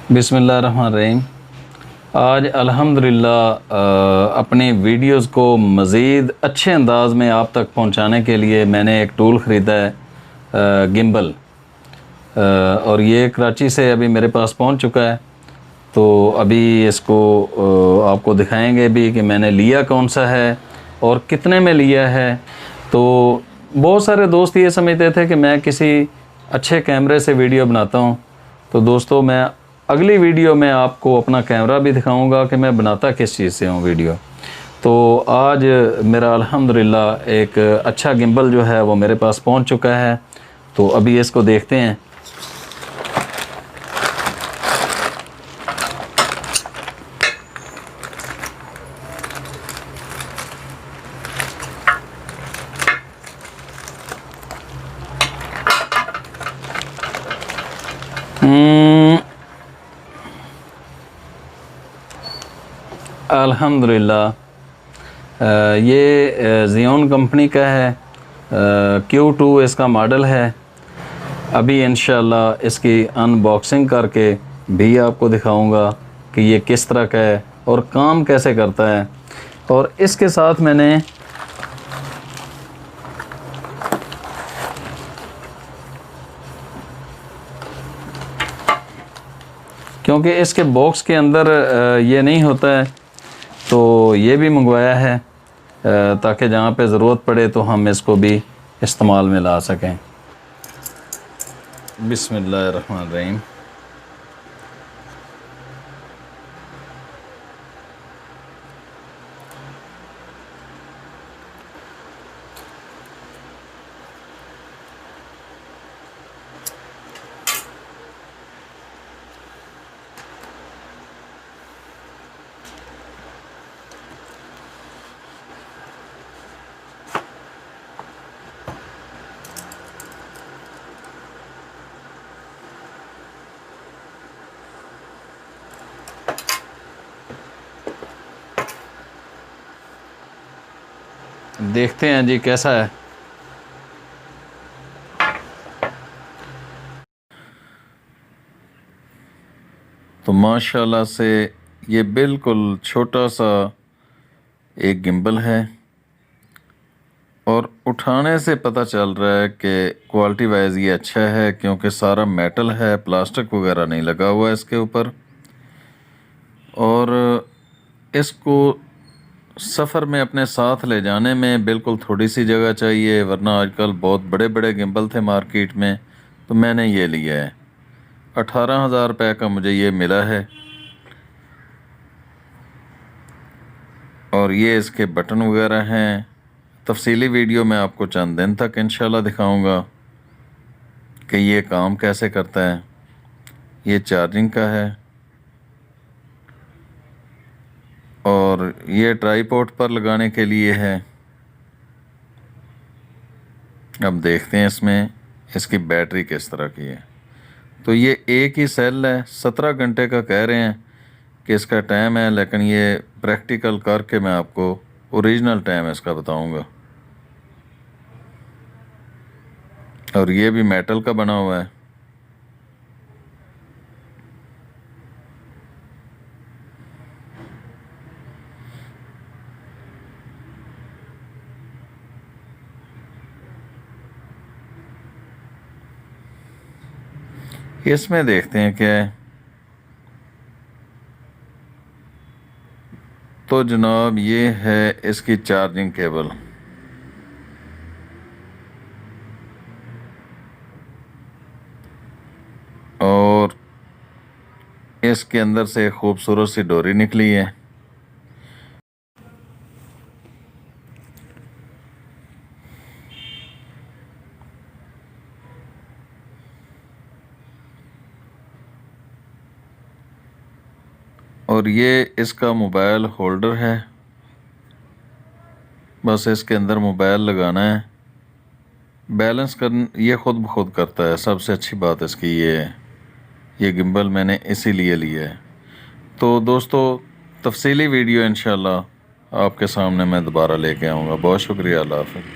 बिस्मिल्लाहिर्रहमानिर्रहीम। आज अल्हम्दुलिल्लाह अपनी वीडियोस को मज़ीद अच्छे अंदाज में आप तक पहुंचाने के लिए मैंने एक टूल ख़रीदा है, गिम्बल। और ये कराची से अभी मेरे पास पहुंच चुका है। तो अभी इसको आपको दिखाएंगे भी कि मैंने लिया कौन सा है और कितने में लिया है। तो बहुत सारे दोस्त ये समझते थे कि मैं किसी अच्छे कैमरे से वीडियो बनाता हूँ। तो दोस्तों, मैं अगली वीडियो में आपको अपना कैमरा भी दिखाऊंगा कि मैं बनाता किस चीज़ से हूँ वीडियो। तो आज मेरा अल्हम्दुलिल्लाह एक अच्छा गिम्बल जो है वो मेरे पास पहुँच चुका है। तो अभी इसको देखते हैं। अल्हम्दुलिल्लाह ये ज़ियोन कंपनी का है। Q2 इसका मॉडल है। अभी इंशाल्लाह इसकी अनबॉक्सिंग करके भी आपको दिखाऊंगा कि ये किस तरह का है और काम कैसे करता है। और इसके साथ मैंने क्योंकि इसके बॉक्स के अंदर ये नहीं होता है, तो ये भी मंगवाया है ताकि जहाँ पे ज़रूरत पड़े तो हम इसको भी इस्तेमाल में ला सकें। बिस्मिल्लाहिर्रहमानिर्रहीम। देखते हैं जी कैसा है। तो माशाल्लाह से ये बिल्कुल छोटा सा एक गिम्बल है और उठाने से पता चल रहा है कि क्वालिटी वाइज ये अच्छा है, क्योंकि सारा मेटल है, प्लास्टिक वगैरह नहीं लगा हुआ है इसके ऊपर। और इसको सफ़र में अपने साथ ले जाने में बिल्कुल थोड़ी सी जगह चाहिए, वरना आजकल बहुत बड़े बड़े गिम्बल थे मार्केट में। तो मैंने ये लिया है। 18,000 रुपये का मुझे ये मिला है। और ये इसके बटन वगैरह हैं। तफसीली वीडियो मैं आपको चंद दिन तक इंशाल्लाह दिखाऊंगा कि ये काम कैसे करता है। ये चार्जिंग का है और ये ट्राईपॉड पर लगाने के लिए है। अब देखते हैं इसमें इसकी बैटरी किस तरह की है। तो ये एक ही सेल है, 17 घंटे का कह रहे हैं कि इसका टाइम है, लेकिन ये प्रैक्टिकल करके मैं आपको ओरिजिनल टाइम इसका बताऊंगा। और ये भी मेटल का बना हुआ है। इसमें देखते हैं क्या है। तो जनाब ये है इसकी चार्जिंग केबल। और इसके अंदर से खूबसूरत सी डोरी निकली है। और ये इसका मोबाइल होल्डर है। बस इसके अंदर मोबाइल लगाना है। बैलेंस कर ये ख़ुद ब खुद करता है। सबसे अच्छी बात इसकी ये है। ये गिम्बल मैंने इसीलिए लिया है। तो दोस्तों, तफसीली वीडियो इंशाल्लाह आपके सामने मैं दोबारा लेके आऊँगा। बहुत शुक्रिया। अल्लाह हाफ़िज़।